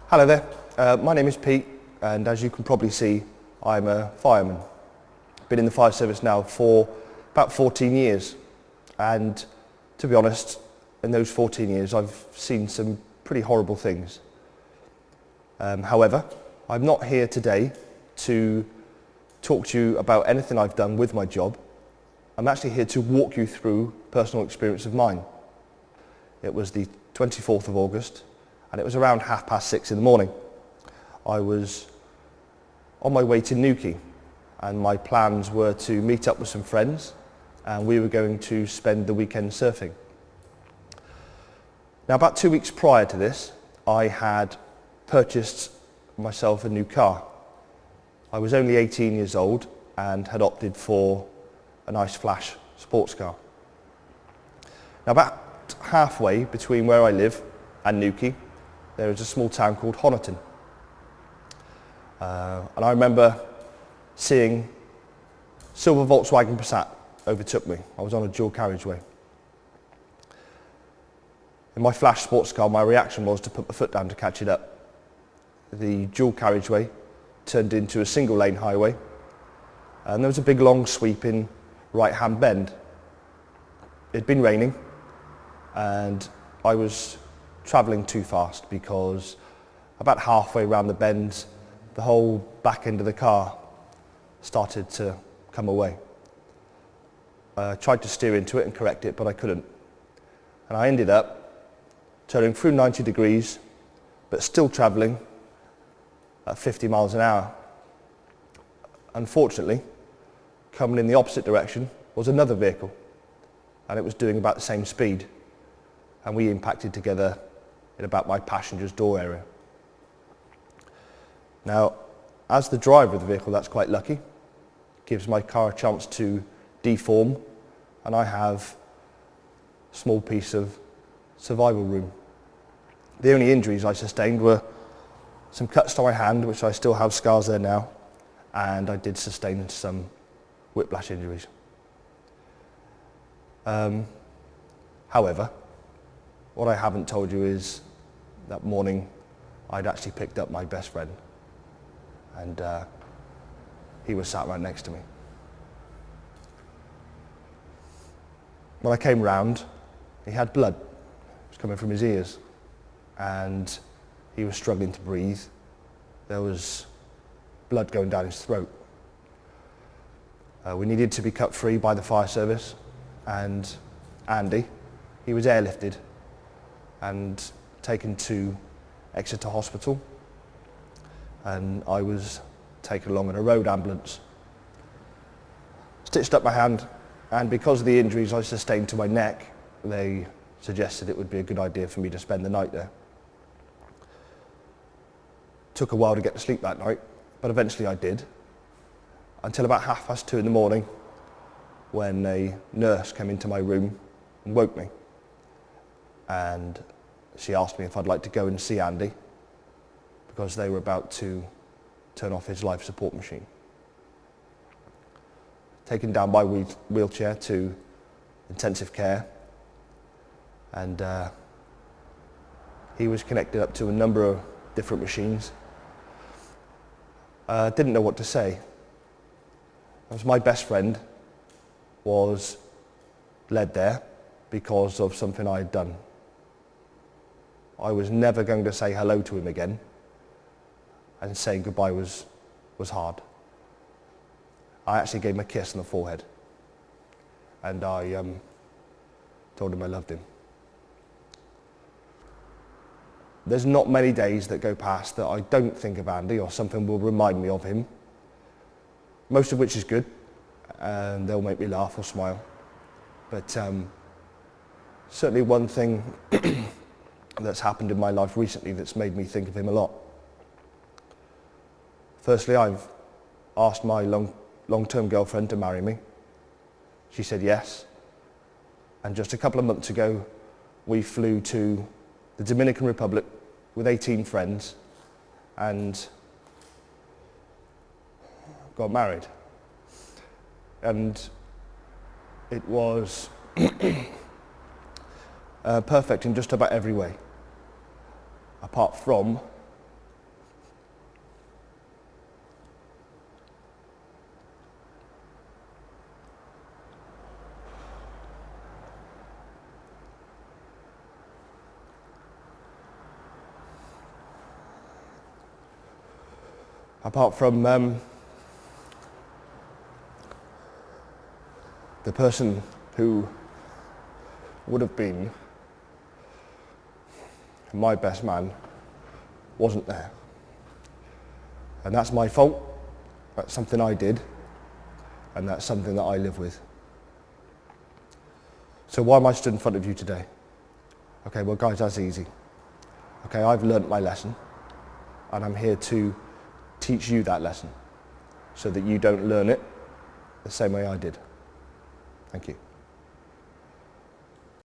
Hello there, my name is Pete, and as you can probably see, I'm a fireman. Been in the fire service now for about 14 years, and to be honest, in those 14 years I've seen some pretty horrible things. However, I'm not here today to talk to you about anything I've done with my job. I'm actually here to walk you through personal experience of mine. It was the 24th of August, and it was around 6:30 in the morning. I was on my way to Newquay, and my plans were to meet up with some friends, and we were going to spend the weekend surfing. Now, about 2 weeks prior to this, I had purchased myself a new car. I was only 18 years old and had opted for a nice flash sports car. Now, about halfway between where I live and Newquay, there is a small town called Honiton. And I remember seeing silver Volkswagen Passat overtook me. I was on a dual carriageway. In my flash sports car, my reaction was to put my foot down to catch it up. The dual carriageway turned into a single lane highway, and there was a big long sweeping right-hand bend. It'd been raining, and I was travelling too fast because about halfway around the bend, the whole back end of the car started to come away. I tried to steer into it and correct it, but I couldn't. And I ended up turning through 90 degrees, but still travelling at 50 miles an hour. Unfortunately, coming in the opposite direction was another vehicle, and it was doing about the same speed, and we impacted together in about my passenger's door area. Now, as the driver of the vehicle, that's quite lucky. Gives my car a chance to deform, and I have a small piece of survival room. The only injuries I sustained were some cuts to my hand, which I still have scars there now, and I did sustain some whiplash injuries. However, what I haven't told you is that morning I'd actually picked up my best friend, and he was sat right next to me. When I came round, he had blood. It was coming from his ears, and he was struggling to breathe. There was blood going down his throat. We needed to be cut free by the fire service, and Andy, he was airlifted and taken to Exeter Hospital, and I was taken along in a road ambulance. Stitched up my hand, and because of the injuries I sustained to my neck, they suggested it would be a good idea for me to spend the night there. Took a while to get to sleep that night, but eventually I did, until about 2:30 in the morning, when a nurse came into my room and woke me. And she asked me if I'd like to go and see Andy, because they were about to turn off his life support machine. Taken down by wheelchair to intensive care, and he was connected up to a number of different machines. Didn't know what to say. As my best friend was led there because of something I had done. I was never going to say hello to him again, and saying goodbye was hard. I actually gave him a kiss on the forehead, and I told him I loved him. There's not many days that go past that I don't think of Andy or something will remind me of him, most of which is good, and they'll make me laugh or smile. But certainly one thing that's happened in my life recently that's made me think of him a lot. Firstly, I've asked my long-term girlfriend to marry me. She said yes. And just a couple of months ago, we flew to the Dominican Republic with 18 friends and got married. And it was perfect in just about every way, apart from Apart from the person who would have been my best man wasn't there. And that's my fault. That's something I did. And that's something that I live with. So why am I stood in front of you today? Okay, well guys, that's easy. Okay, I've learnt my lesson. And I'm here to teach you that lesson so that you don't learn it the same way I did. Thank you.